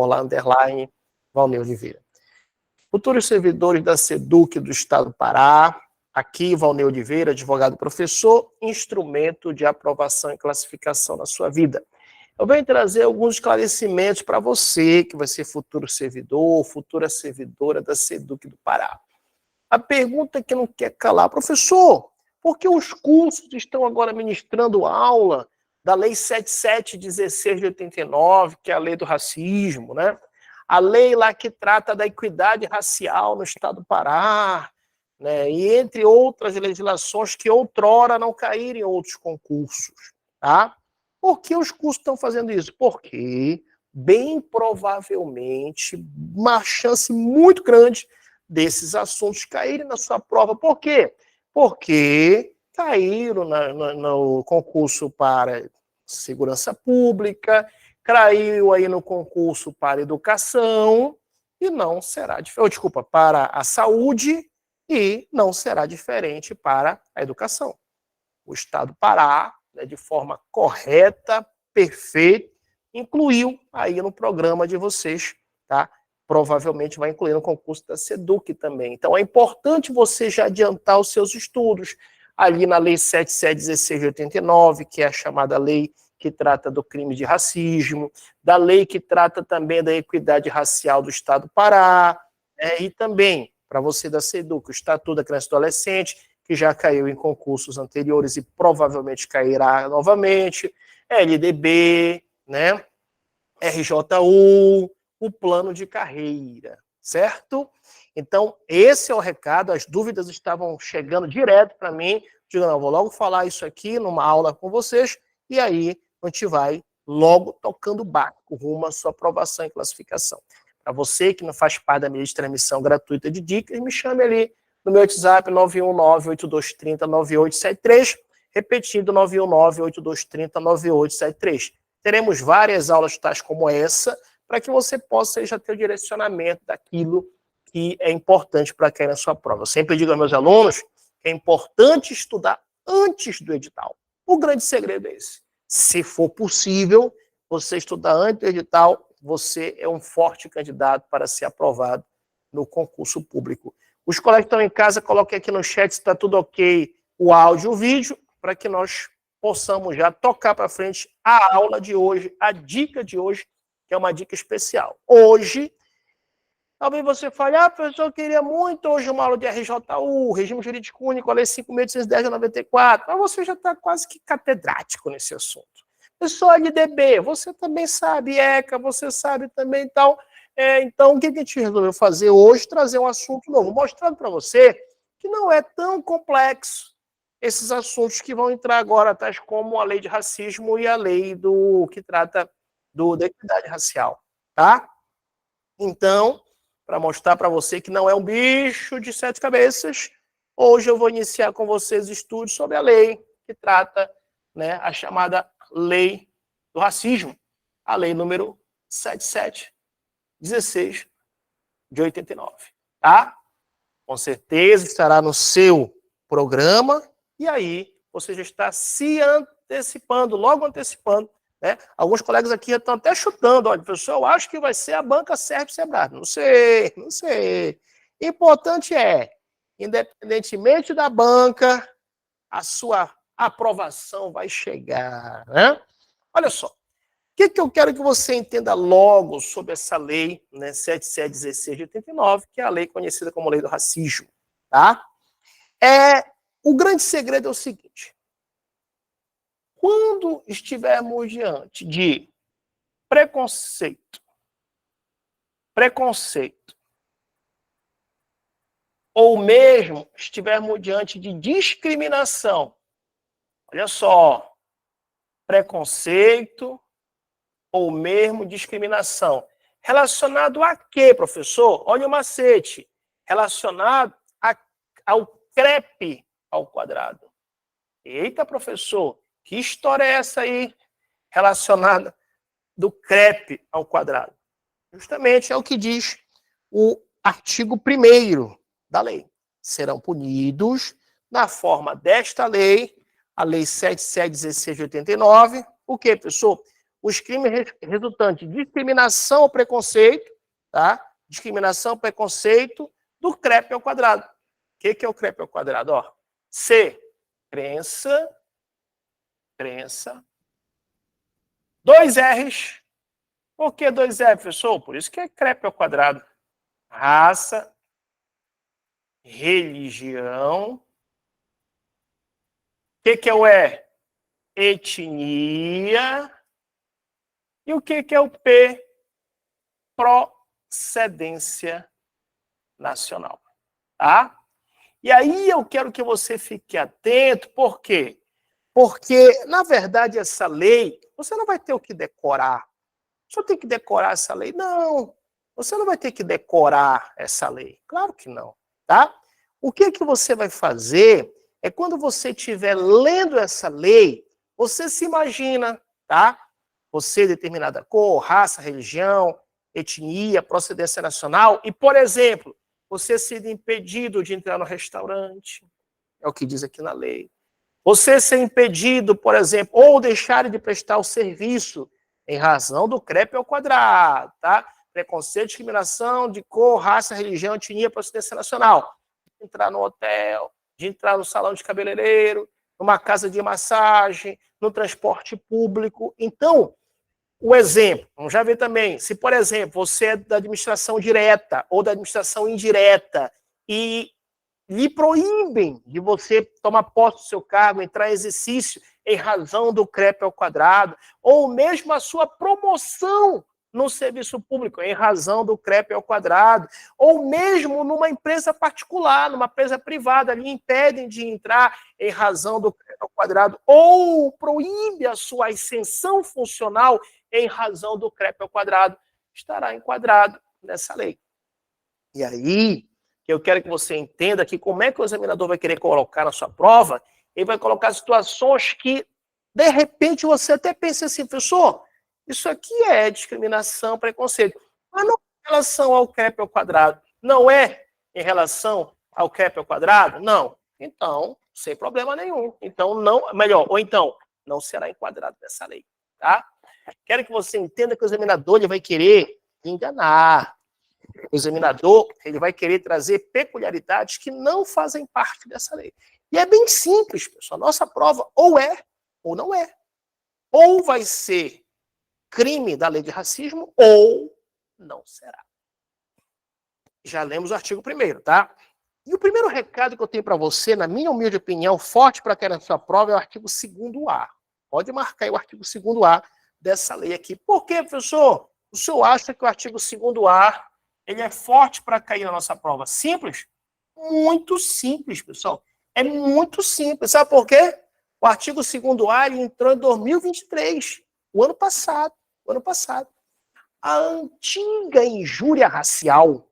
lá, underline, Valnei Oliveira. Futuros servidores da SEDUC do Estado do Pará, aqui Valnei Oliveira, advogado professor, instrumento de aprovação e classificação na sua vida. Eu venho trazer alguns esclarecimentos para você, que vai ser futuro servidor, futura servidora da SEDUC do Pará. A pergunta que não quer calar, professor, por que os cursos estão agora ministrando aula da Lei 7716 de 89, que é a lei do racismo, né? A lei lá que trata da equidade racial no Estado do Pará, né? E entre outras legislações que outrora não caíram em outros concursos, tá? Por que os cursos estão fazendo isso? Porque, bem provavelmente, uma chance muito grande desses assuntos caírem na sua prova. Por quê? Porque caíram no concurso para segurança pública, caiu aí no concurso para educação, e não será diferente, desculpa, para a saúde, e não será diferente para a educação. O Estado do Pará, né, de forma correta, perfeita, incluiu aí no programa de vocês, tá? Provavelmente vai incluir no concurso da SEDUC também. Então é importante você já adiantar os seus estudos ali na Lei 7716 de 89, que é a chamada lei que trata do crime de racismo, da lei que trata também da equidade racial do Estado do Pará, e também, para você da SEDUC, o Estatuto da Criança e do Adolescente, que já caiu em concursos anteriores e provavelmente cairá novamente, LDB, né? RJU, o plano de carreira, certo? Então, esse é o recado, as dúvidas estavam chegando direto para mim, digo, não, vou logo falar isso aqui numa aula com vocês, e aí a gente vai logo tocando o barco rumo à sua aprovação e classificação. Para você que não faz parte da minha transmissão gratuita de dicas, me chame ali no meu WhatsApp 919-8230-9873, repetindo 919-8230-9873. Teremos várias aulas tais como essa, para que você possa já ter o direcionamento daquilo que é importante para cair na sua prova. Eu sempre digo aos meus alunos que é importante estudar antes do edital. O grande segredo é esse. Se for possível, você estudar antes do edital, você é um forte candidato para ser aprovado no concurso público. Os colegas que estão em casa, coloquem aqui no chat se está tudo ok, o áudio e o vídeo, para que nós possamos já tocar para frente a aula de hoje, a dica de hoje, que é uma dica especial. Hoje, talvez você fale, professor, eu queria muito hoje uma aula de RJU, Regime Jurídico Único, a Lei 5.810 de 94, mas você já está quase que catedrático nesse assunto. Pessoal LDB, você também sabe, ECA, você sabe também, então, o que a gente resolveu fazer hoje? Trazer um assunto novo, mostrando para você que não é tão complexo esses assuntos que vão entrar agora, tais como a lei de racismo e a lei que trata da equidade racial, tá? Então, para mostrar para você que não é um bicho de 7 cabeças, hoje eu vou iniciar com vocês estudos sobre a lei que trata, né, a chamada lei do racismo, a lei número 7716 de 89, tá? Com certeza estará no seu programa, e aí você já está se antecipando, logo antecipando, né? Alguns colegas aqui já estão até chutando, olha, professor, eu acho que vai ser a banca Serp-Sebrap. Não sei. Importante é, independentemente da banca, a sua aprovação vai chegar, né? Olha só, o que eu quero que você entenda logo sobre essa lei, né, 7716 de 89, que é a lei conhecida como lei do racismo, tá? O grande segredo é o seguinte: quando estivermos diante de preconceito, ou mesmo estivermos diante de discriminação, olha só, preconceito ou mesmo discriminação, relacionado a quê, professor? Olha o macete, relacionado ao CREP ao quadrado. Eita, professor, que história é essa aí relacionada do CREP ao quadrado? Justamente é o que diz o artigo 1º da lei. Serão punidos, na forma desta lei, a lei 7716 de 89, o quê, professor? os crimes resultantes de discriminação ou preconceito, tá? Discriminação, preconceito do CREP ao quadrado. O que é o CREP ao quadrado? Ó, C, crença, 2 R's. Por que 2 R's, professor? Por isso que é CREP ao quadrado. Raça, religião. O que é o E? Etnia. E o que é o P? Procedência nacional. Tá? E aí eu quero que você fique atento, por quê? Porque, na verdade, essa lei, você não vai ter o que decorar. Só tem que decorar essa lei? Não, você não vai ter que decorar essa lei. Claro que não, tá? O que você vai fazer é quando você estiver lendo essa lei, você se imagina, tá? Você, determinada cor, raça, religião, etnia, procedência nacional, e, por exemplo, você ser impedido de entrar no restaurante, é o que diz aqui na lei. Você ser impedido, por exemplo, ou deixar de prestar o serviço em razão do CREP ao quadrado, tá? Preconceito, discriminação de cor, raça, religião, etnia, procedência nacional. De entrar no hotel, de entrar no salão de cabeleireiro, numa casa de massagem, no transporte público. Então, o exemplo, vamos já ver também, se, por exemplo, você é da administração direta ou da administração indireta e lhe proíbem de você tomar posse do seu cargo, entrar em exercício em razão do CREP ao quadrado, ou mesmo a sua promoção no serviço público em razão do CREP ao quadrado, ou mesmo numa empresa particular, numa empresa privada, lhe impedem de entrar em razão do CREP ao quadrado, ou proíbe a sua ascensão funcional em razão do CREP ao quadrado, estará enquadrado nessa lei. E aí, eu quero que você entenda que como é que o examinador vai querer colocar na sua prova, ele vai colocar situações que, de repente, você até pensa assim, professor, isso aqui é discriminação, preconceito, mas não em relação ao CREP ao quadrado. Não é em relação ao CREP ao quadrado? Não. Então, sem problema nenhum. Então, não, melhor, ou então, não será enquadrado nessa lei, tá? Quero que você entenda que o examinador ele vai querer enganar. O examinador ele vai querer trazer peculiaridades que não fazem parte dessa lei. E é bem simples, pessoal. Nossa prova ou é ou não é. Ou vai ser crime da lei de racismo ou não será. Já lemos o artigo 1º, tá? E o primeiro recado que eu tenho para você, na minha humilde opinião, forte para quem na sua prova, é o artigo 2º-A. Pode marcar aí o artigo 2º-A dessa lei aqui. Por quê, professor? O senhor acha que o artigo 2º-A ele é forte para cair na nossa prova? Simples? Muito simples, pessoal. É muito simples. Sabe por quê? O artigo 2º-A ele entrou em 2023, o ano passado. A antiga injúria racial,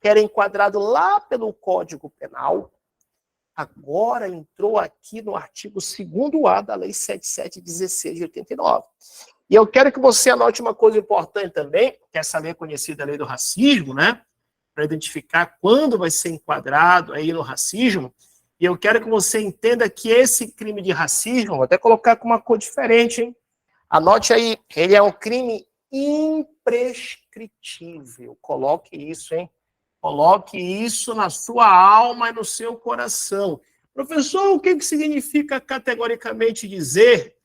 que era enquadrado lá pelo Código Penal, agora entrou aqui no artigo 2º-A da Lei 7716 de 89. E eu quero que você anote uma coisa importante também, que essa lei é conhecida, a lei do racismo, né? Para identificar quando vai ser enquadrado aí no racismo. E eu quero que você entenda que esse crime de racismo, vou até colocar com uma cor diferente, hein? Anote aí, ele é um crime imprescritível. Coloque isso, hein? Coloque isso na sua alma e no seu coração. Professor, o que significa categoricamente dizer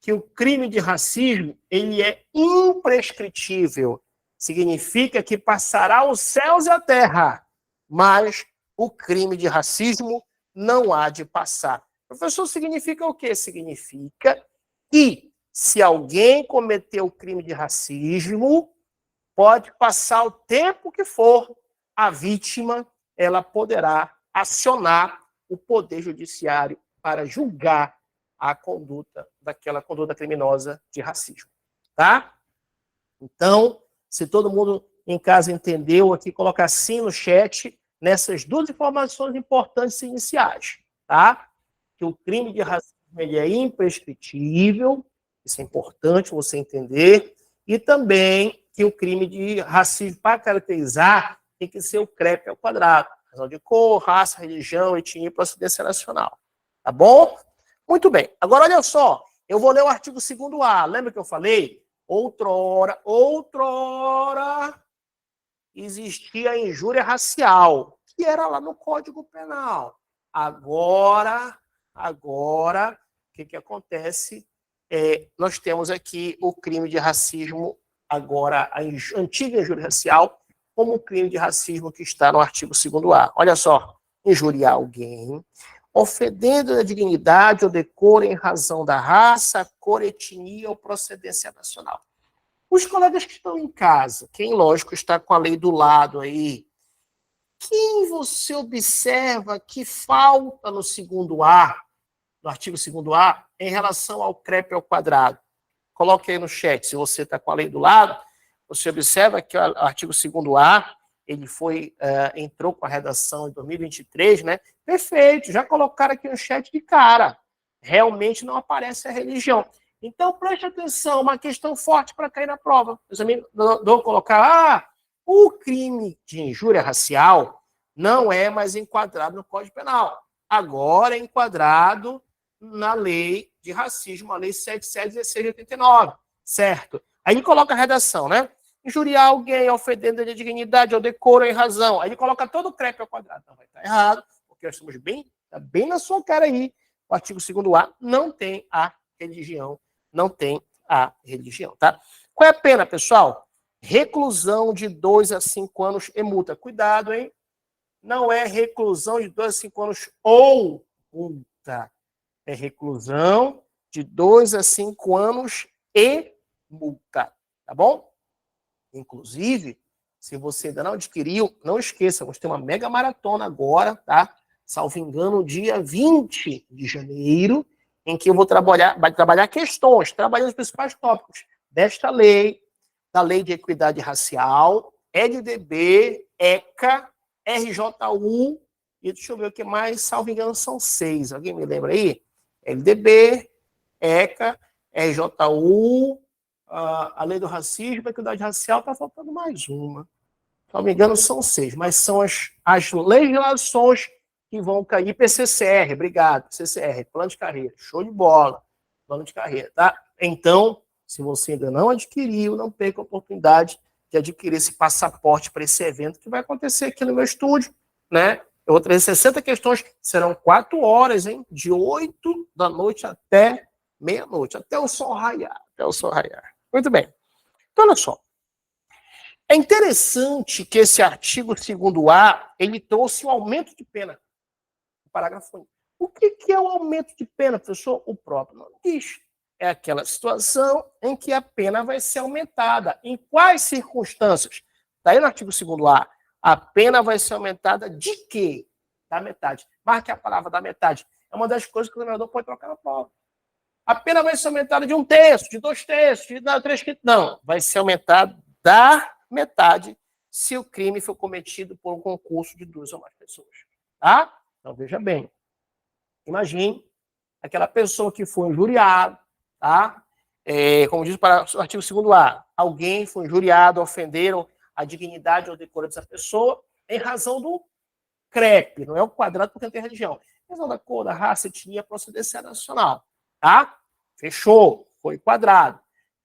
que o crime de racismo ele é imprescritível? Significa que passará os céus e a terra, mas o crime de racismo não há de passar. Professor, significa o quê? Significa que se alguém cometeu o crime de racismo, pode passar o tempo que for, a vítima ela poderá acionar o Poder Judiciário para julgar a conduta, daquela conduta criminosa de racismo. Tá? Então, se todo mundo em casa entendeu, aqui coloca assim no chat, nessas duas informações importantes iniciais. Tá? Que o crime de racismo ele é imprescritível, isso é importante você entender, e também que o crime de racismo, para caracterizar, tem que ser o CREP ao quadrado, razão de cor, raça, religião, etnia e procedência nacional. Tá bom? Muito bem. Agora, olha só. Eu vou ler o artigo 2º-A. Lembra que eu falei? Outrora, existia a injúria racial, que era lá no Código Penal. Agora, o que acontece? Nós temos aqui o crime de racismo, agora a antiga injúria racial, como o crime de racismo que está no artigo 2º-A. Olha só, injuriar alguém, ofendendo a dignidade ou decoro em razão da raça, cor, etnia ou procedência nacional. Os colegas que estão em casa, quem, lógico, está com a lei do lado aí, quem você observa que falta no 2º-A, no artigo 2º-A, em relação ao CREP ao quadrado? Coloque aí no chat, se você está com a lei do lado, você observa que o artigo 2º-A, ele entrou com a redação em 2023, né? Perfeito, já colocaram aqui no chat de cara. Realmente não aparece a religião. Então, preste atenção, uma questão forte para cair na prova. Meus amigos, vou colocar, o crime de injúria racial não é mais enquadrado no Código Penal. Agora é enquadrado na lei de racismo, a lei 771689, certo? Aí ele coloca a redação, né? Injuriar alguém, ofendendo a dignidade ou decoro em razão. Aí ele coloca todo o CREP ao quadrado. Não vai estar errado, porque nós estamos tá bem na sua cara aí. O artigo 2º-A não tem a religião. Não tem a religião, tá? Qual é a pena, pessoal? Reclusão de 2 a 5 anos e multa. Cuidado, hein? Não é reclusão de 2 a 5 anos ou multa. É reclusão de 2 a 5 anos e multa, tá bom? Inclusive, se você ainda não adquiriu, não esqueça, vamos ter uma mega maratona agora, tá? Salvo engano, dia 20 de janeiro, em que eu vou trabalhar questões, trabalhando os principais tópicos desta lei, da Lei de Equidade Racial, LDB, ECA, RJU, e deixa eu ver o que mais, salvo engano, são 6. Alguém me lembra aí? LDB, ECA, RJU, a Lei do Racismo, a Equidade Racial, está faltando mais uma. Se não me engano, são 6, mas são as legislações que vão cair. PCCR, obrigado, PCCR, plano de carreira, show de bola, plano de carreira, tá? Então, se você ainda não adquiriu, não perca a oportunidade de adquirir esse passaporte para esse evento que vai acontecer aqui no meu estúdio, né? Eu vou trazer 60 questões, serão 4 horas, hein? De 8 da noite até meia-noite, até o sol raiar, Muito bem. Então, olha só. É interessante que esse artigo 2º-A, ele trouxe um aumento de pena. O parágrafo 1. O que é o aumento de pena, professor? O próprio nome diz. É aquela situação em que a pena vai ser aumentada. Em quais circunstâncias? Está aí no artigo 2º-A. A pena vai ser aumentada de quê? Da metade. Marque a palavra da metade. É uma das coisas que o examinador pode trocar na prova. A pena vai ser aumentada de 1/3, de 2/3, de 3/5. Não, vai ser aumentada da metade se o crime for cometido por um concurso de 2 ou mais pessoas. Tá? Então, veja bem. Imagine aquela pessoa que foi injuriada, tá? Como diz para o artigo 2º-A, alguém foi injuriado, ofenderam a dignidade ou decoro dessa pessoa em razão do CREP, não é o quadrado porque não tem religião. Em razão da cor, da raça, etnia, procedência nacional. Tá? Fechou, foi quadrado.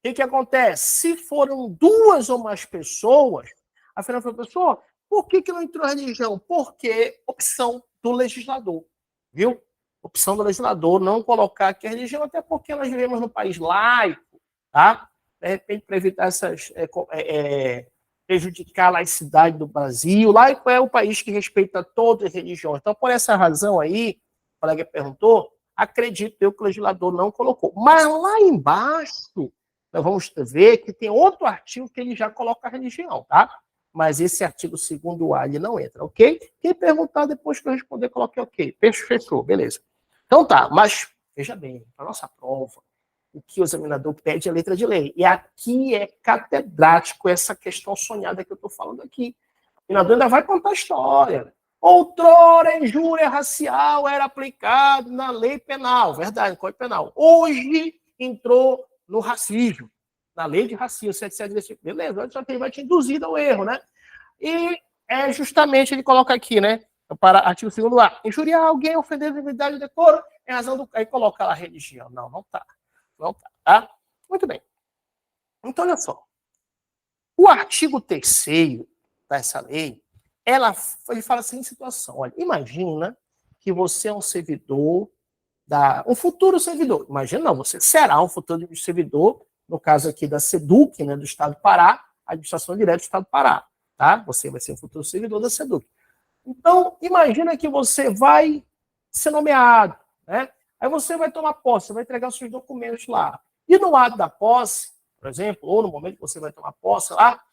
O que acontece? Se foram 2 ou mais pessoas, afinal, professor, por que não entrou a religião? Porque opção do legislador, viu? Opção do legislador não colocar aqui a religião, até porque nós vivemos num país laico, tá? De repente, para evitar prejudicar a laicidade do Brasil. Laico é o país que respeita todas as religiões. Então, por essa razão aí, o colega perguntou, acredito eu que o legislador não colocou. Mas lá embaixo, nós vamos ver que tem outro artigo que ele já coloca a religião, tá? Mas esse artigo 2º-A, ele não entra, ok? Quem perguntar depois que eu responder, coloquei ok. Fechou, beleza. Então tá, mas veja bem, para nossa prova, o que o examinador pede é letra de lei. E aqui é catedrático essa questão sonhada que eu estou falando aqui. O examinador ainda vai contar a história. Outrora, a injúria racial era aplicada na lei penal. Verdade, no Código Penal. Hoje entrou no racismo, na lei de racismo, 77. Beleza, só que ele vai te induzir ao erro, né? E justamente ele coloca aqui, né? Para artigo 2º-A. Injuriar alguém, ofender a dignidade do decoro, em razão do... Aí coloca lá a religião. Não, não tá. Não tá, tá? Muito bem. Então, olha só. O artigo 3º dessa lei, ele fala assim, em situação. Olha, imagina que você é um servidor, um futuro servidor. Imagina, não, você será um futuro servidor, no caso aqui da SEDUC, né, do Estado do Pará, administração direta do Estado do Pará. Tá? Você vai ser um futuro servidor da SEDUC. Então, imagina que você vai ser nomeado, né? Aí você vai tomar posse, você vai entregar os seus documentos lá. E no ato da posse, por exemplo, ou no momento que você vai tomar posse lá,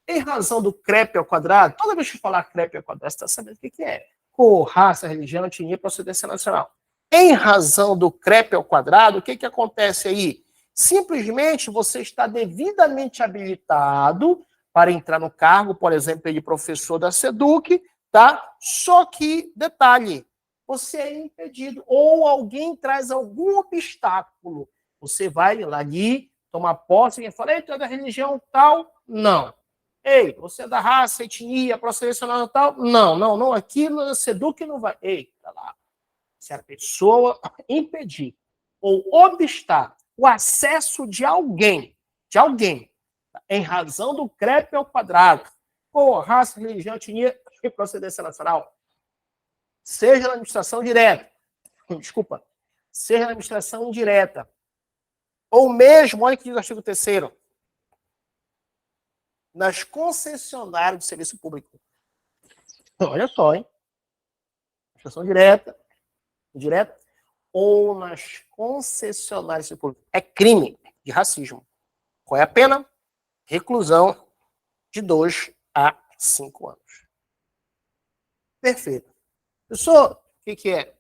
em razão do CREP ao quadrado, toda vez que falar CREP ao quadrado, você está sabendo o que é. Cor, raça, religião, etnia, procedência nacional. Em razão do CREP ao quadrado, o que acontece aí? Simplesmente você está devidamente habilitado para entrar no cargo, por exemplo, de professor da SEDUC, tá? Só que, detalhe, você é impedido, ou alguém traz algum obstáculo. Você vai lá ali, tomar posse, e fala, ei, tu é da religião tal? Não. Ei, você é da raça, etnia, procedência nacional? Não, aqui no SEDUC não vai. Ei, tá lá. Se a pessoa impedir ou obstar o acesso de alguém, em razão do CREP ao quadrado, por raça, religião, etnia e procedência nacional, seja na administração direta, seja na administração indireta, ou mesmo, olha o que diz o artigo 3º, nas concessionárias de serviço público. Olha só, hein? Administração direta, indireta, ou nas concessionárias de serviço público. É crime de racismo. Qual é a pena? Reclusão de 2 a 5 anos. Perfeito. Professor, o que é?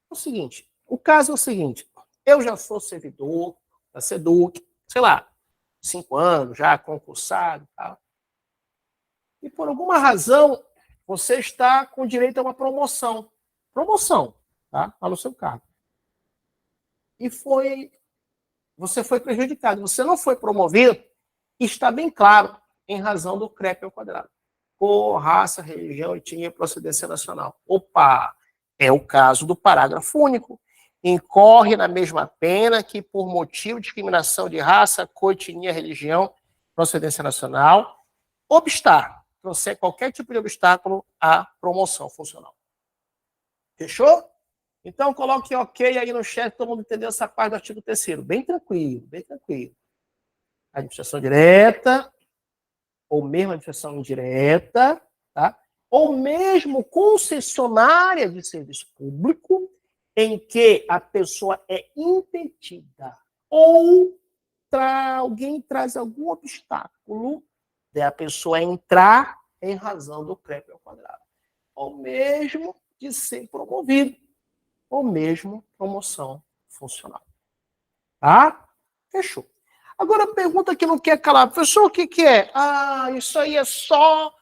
O seguinte, o caso é o seguinte, eu já sou servidor da SEDUC, sei lá, 5 anos, já concursado e tal. E por alguma razão, você está com direito a uma promoção. Promoção, tá? Lá no seu cargo. E você foi prejudicado. Você não foi promovido, está bem claro, em razão do CREP ao quadrado. Cor, raça, religião, etnia e procedência nacional. Opa! É o caso do parágrafo único. Incorre na mesma pena que por motivo de discriminação de raça, cor, etnia, religião, procedência nacional, trouxer qualquer tipo de obstáculo à promoção funcional. Fechou? Então, coloque ok aí no chat, todo mundo entendeu essa parte do artigo 3º. Bem tranquilo, bem tranquilo. Administração direta, ou mesmo administração indireta, tá? Ou mesmo concessionária de serviço público, em que a pessoa é impedida, ou alguém traz algum obstáculo de a pessoa entrar em razão do CREP ao quadrado. Ou mesmo de ser promovido, ou mesmo promoção funcional. Tá? Fechou. Agora a pergunta que não quer calar, professor, o que é? Isso aí é só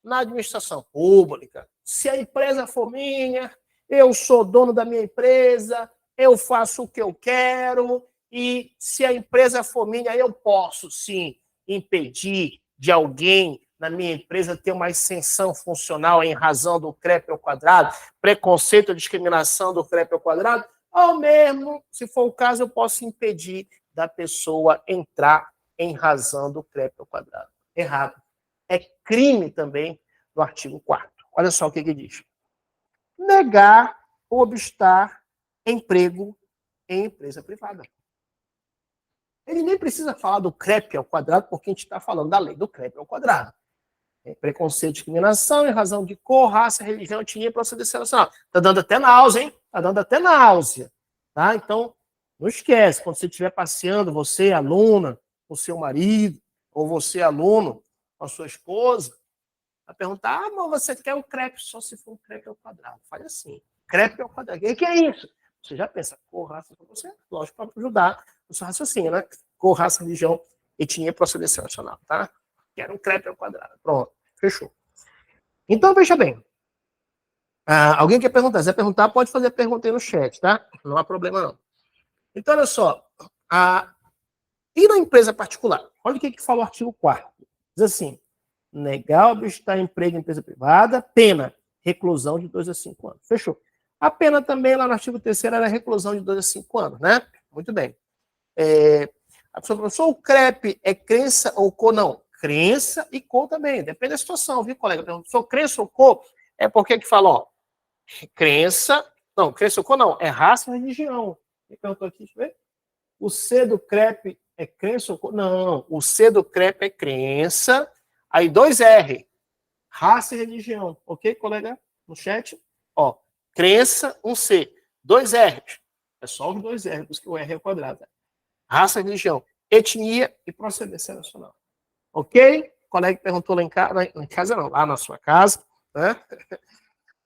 na administração pública. Se a empresa for minha, eu sou dono da minha empresa, eu faço o que eu quero, e se a empresa for minha, eu posso, sim, impedir de alguém na minha empresa ter uma ascensão funcional em razão do CREP ao quadrado, preconceito ou discriminação do CREP ao quadrado, ou mesmo, se for o caso, eu posso impedir da pessoa entrar em razão do CREP ao quadrado. Errado. É crime também no artigo 4º. Olha só o que ele diz. Negar ou obstar emprego em empresa privada. Ele nem precisa falar do CREP ao quadrado, porque a gente está falando da lei do CREP ao quadrado. Preconceito, discriminação em razão de cor, raça, religião, etnia e procedência nacional. Está dando até náusea, hein? Está dando até náusea. Tá? Então, não esquece, quando você estiver passeando, você, aluna, com seu marido, ou você, aluno, com a sua esposa, vai perguntar, mas você quer um crepe só se for um crepe ao quadrado. Faz assim, crepe ao quadrado. O que é isso? Você já pensa, cor, raça, você, lógico, para ajudar o seu raciocínio, né? Cor, raça, religião, etnia e procedência nacional, tá? Quero um crepe ao quadrado. Pronto, fechou. Então, veja bem. Alguém quer perguntar? Se quiser perguntar, pode fazer a pergunta aí no chat, tá? Não há problema, não. Então, olha só. E na empresa particular? Olha o que fala o artigo 4º. Diz assim, negar ou obstar emprego em empresa privada, pena, reclusão de 2 a 5 anos. Fechou. A pena também, lá no artigo 3º, era reclusão de 2 a 5 anos, né? Muito bem. A pessoa, professor, o CREP é crença ou co? Não. Crença e co também. Depende da situação, viu, colega? Professor, crença ou co é porque que fala, ó, crença, não, crença ou co não, é raça e religião. Me perguntou aqui, deixa eu ver. O C do CREP é crença ou co? Não, o C do CREP é crença, aí 2 R, raça e religião. Ok, colega? No chat? Ó, crença, um C. 2 R's. É só os 2 R's, por isso que o R é o quadrado. Raça, religião, etnia e procedência nacional. Ok? O colega perguntou lá em casa não, lá na sua casa, né?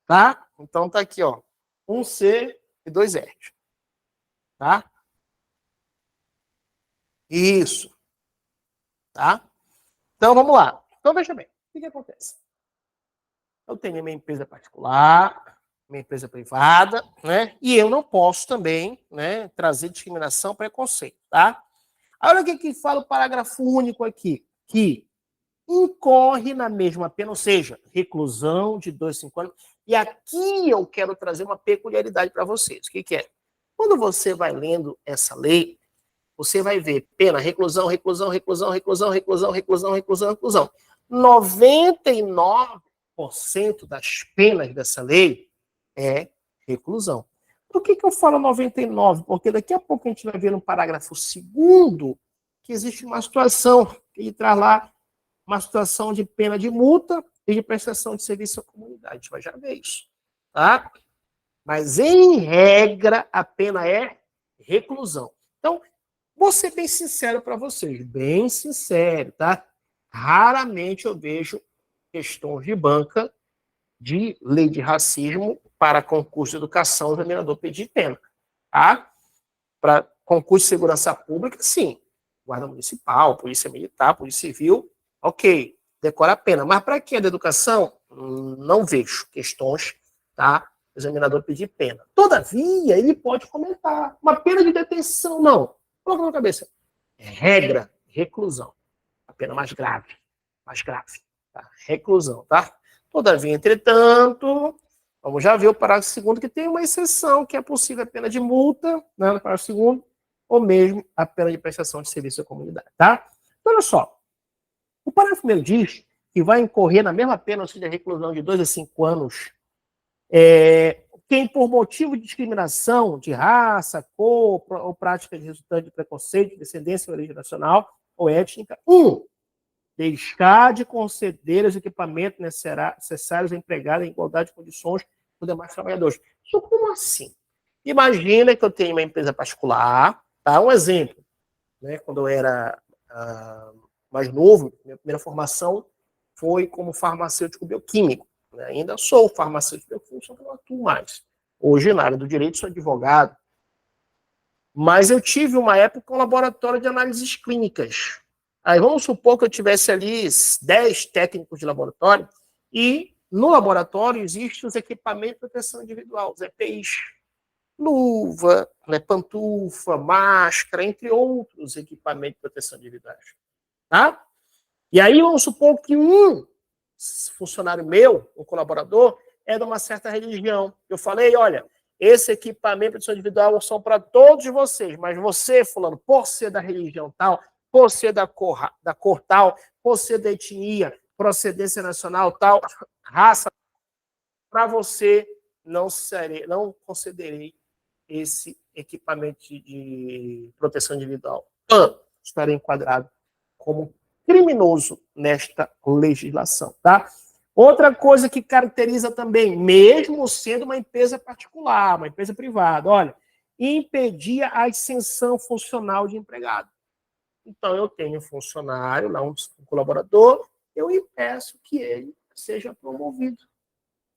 Tá? Então tá aqui, ó. 1 C e 2 R. Tá? Isso. Tá? Então vamos lá. Então veja bem, o que acontece? Eu tenho minha empresa particular, minha empresa privada, né? E eu não posso também, né, trazer discriminação, preconceito, tá? Olha o que fala o parágrafo único aqui, que incorre na mesma pena, ou seja, reclusão de 2 a 5 anos. E aqui eu quero trazer uma peculiaridade para vocês. O que é? Quando você vai lendo essa lei, você vai ver pena, reclusão, reclusão, reclusão, reclusão, reclusão, reclusão, reclusão, reclusão. 99% das penas dessa lei é reclusão. Por que eu falo 99%? Porque daqui a pouco a gente vai ver no parágrafo 2º que existe uma situação que ele traz lá uma situação de pena de multa e de prestação de serviço à comunidade. A gente vai já ver isso. Tá? Mas, em regra, a pena é reclusão. Então, vou ser bem sincero para vocês, bem sincero, tá? Raramente eu vejo questões de banca de lei de racismo para concurso de educação, o examinador pedir pena. Tá? Para concurso de segurança pública, sim. Guarda Municipal, Polícia Militar, Polícia Civil, ok, decora a pena. Mas para quem é da educação, não vejo questões, tá? O examinador pedir pena. Todavia, ele pode comentar. Uma pena de detenção, não. Coloca na cabeça. Regra, reclusão. A pena mais grave. Mais grave. Tá? Reclusão, tá? Todavia, entretanto, vamos já ver o parágrafo 2º, que tem uma exceção, que é possível a pena de multa, né, no parágrafo 2º, ou mesmo a pena de prestação de serviço à comunidade, tá? Então, olha só. O parágrafo 1º diz que vai incorrer na mesma pena, ou seja, reclusão de 2 a 5 anos, quem por motivo de discriminação de raça, cor ou prática de resultante de preconceito, descendência, origem nacional ou étnica, deixar de conceder os equipamentos necessários a empregado em igualdade de condições com demais trabalhadores. Isso como assim? Imagina que eu tenho uma empresa particular, tá? Um exemplo, né? Quando eu era mais novo, minha primeira formação foi como farmacêutico bioquímico. Né? Ainda sou farmacêutico bioquímico, só que não atuo mais. Hoje, na área do direito, sou advogado. Mas eu tive uma época um laboratório de análises clínicas. Aí vamos supor que eu tivesse ali 10 técnicos de laboratório e no laboratório existem os equipamentos de proteção individual, os EPIs. Luva, né, pantufa, máscara, entre outros equipamentos de proteção individual. Tá? E aí vamos supor que um funcionário meu, um colaborador, é de uma certa religião. Eu falei, olha, esse equipamento de proteção individual são para todos vocês, mas você, fulano, por ser da religião tal, por ser da cor tal, por ser da etnia, procedência nacional tal, raça, para você não concederei esse equipamento de proteção individual. Estarei enquadrado como criminoso nesta legislação, tá? Outra coisa que caracteriza também, mesmo sendo uma empresa particular, uma empresa privada, olha, impedir a ascensão funcional de empregado. Então, eu tenho um funcionário, lá um colaborador, eu impeço que ele seja promovido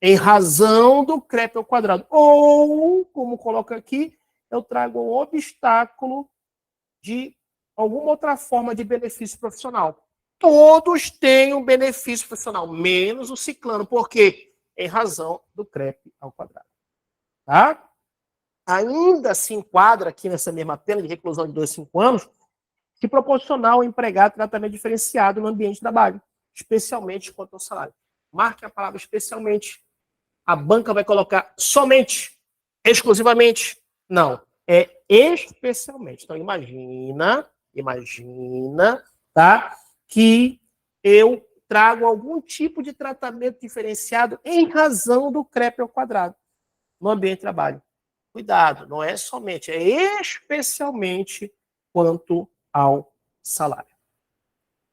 em razão do CREP ao quadrado. Ou, como coloca aqui, eu trago um obstáculo de alguma outra forma de benefício profissional. Todos têm um benefício profissional, menos o ciclano. Por quê? Em razão do CREP ao quadrado. Tá? Ainda se enquadra aqui nessa mesma pena de reclusão de 2 a 5 anos, se proporcionar ao empregado tratamento diferenciado no ambiente de trabalho, especialmente quanto ao salário. Marque a palavra especialmente. A banca vai colocar somente Exclusivamente? Não. É especialmente. Então, imagina, tá? Que eu trago algum tipo de tratamento diferenciado em razão do CREP ao quadrado no ambiente de trabalho. Cuidado, não é somente, é especialmente quanto ao salário.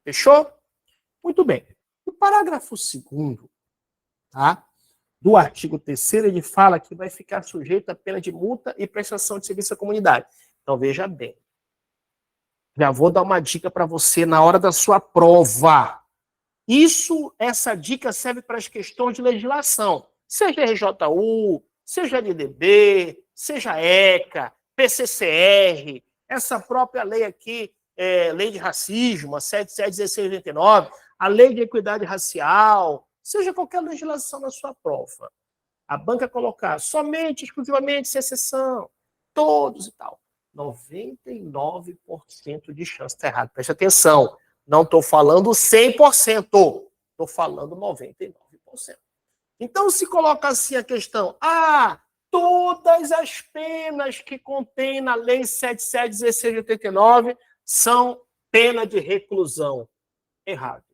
Fechou? Muito bem. O parágrafo 2º, tá? Do artigo 3º, ele fala que vai ficar sujeito a pena de multa e prestação de serviço à comunidade. Então, veja bem. Já vou dar uma dica para você na hora da sua prova. Essa dica serve para as questões de legislação. Seja RJU, seja LDB, seja ECA, PCCR, essa própria lei aqui, lei de racismo, a 771689, a lei de equidade racial, seja qualquer legislação na sua prova. A banca colocar somente, exclusivamente, sem exceção, todos e tal. 99% de chance de estar errado. Preste atenção. Não estou falando 100%. Estou falando 99%. Então, se coloca assim a questão, todas as penas que contém na Lei 771689 são pena de reclusão. Errado.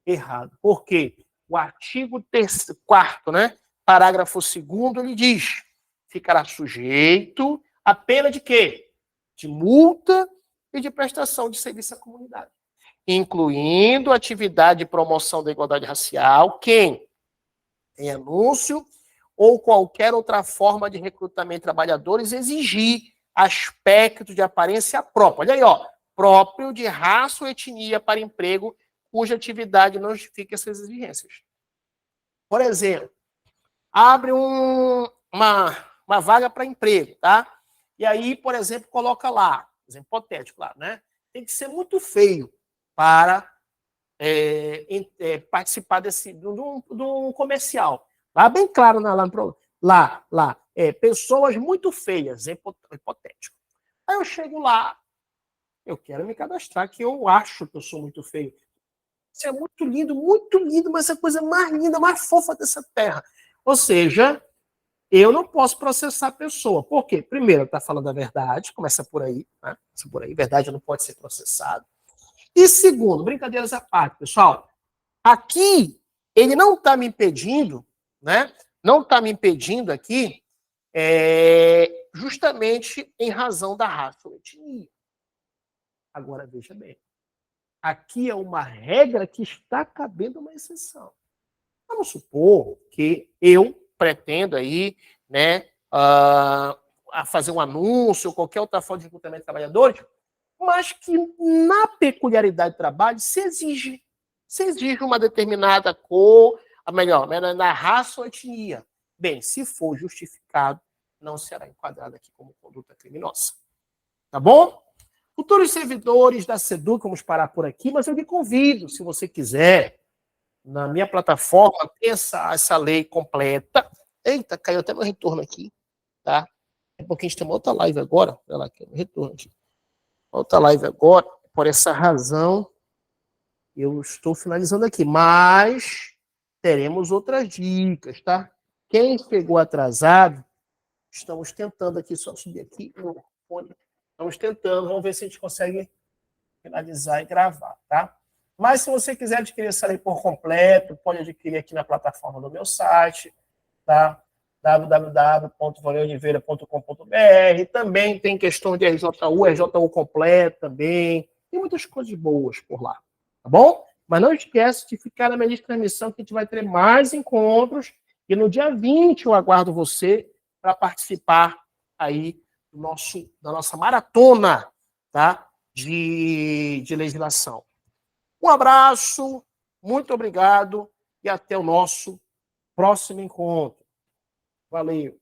Errado. Por quê? O artigo 4º, né? Parágrafo 2º, ele diz: ficará sujeito a pena de quê? De multa e de prestação de serviço à comunidade, incluindo atividade de promoção da igualdade racial, quem? Em anúncio ou qualquer outra forma de recrutamento de trabalhadores exigir aspecto de aparência própria. Olha aí, ó, próprio de raça ou etnia para emprego cuja atividade não justifique essas exigências. Por exemplo, abre uma vaga para emprego, tá? E aí, por exemplo, coloca lá, exemplo hipotético lá, né? Tem que ser muito feio para participar de um comercial. Lá bem claro, pessoas muito feias, hipotético. Aí eu chego lá, eu quero me cadastrar, que eu acho que eu sou muito feio. Isso é muito lindo, mas é a coisa mais linda, mais fofa dessa terra. Ou seja, eu não posso processar a pessoa. Por quê? Primeiro, está falando a verdade, começa por aí, né? Começa por aí, verdade não pode ser processado. E segundo, brincadeiras à parte, pessoal, aqui ele não está me impedindo, né? Não está me impedindo aqui, justamente em razão da raça ou etnia. Agora, veja bem, aqui é uma regra que está cabendo uma exceção. Vamos supor que eu pretendo aí, né, a fazer um anúncio ou qualquer outra forma de recrutamento de trabalhadores, mas que na peculiaridade do trabalho se exige uma determinada cor, melhor, na raça ou etnia. Bem, se for justificado, não será enquadrado aqui como conduta criminosa. Tá bom? Futuros servidores da SEDUC, vamos parar por aqui, mas eu lhe convido, se você quiser, na minha plataforma, tem essa lei completa. Eita, caiu até meu retorno aqui, tá? É porque a gente tem uma outra live agora. Olha lá, que é o retorno aqui. Outra live agora. Por essa razão, eu estou finalizando aqui. Mas teremos outras dicas, tá? Quem chegou atrasado, estamos tentando aqui, só subir aqui no fone. Estamos tentando, vamos ver se a gente consegue finalizar e gravar, tá? Mas se você quiser adquirir essa lei por completo, pode adquirir aqui na plataforma do meu site, tá? www.valeoliveira.com.br. Também tem questão de RJU completo também. Tem muitas coisas boas por lá, tá bom? Mas não esquece de ficar na minha lista de transmissão que a gente vai ter mais encontros e no dia 20 eu aguardo você para participar aí da nossa maratona, tá? De legislação. Um abraço, muito obrigado e até o nosso próximo encontro. Valeu!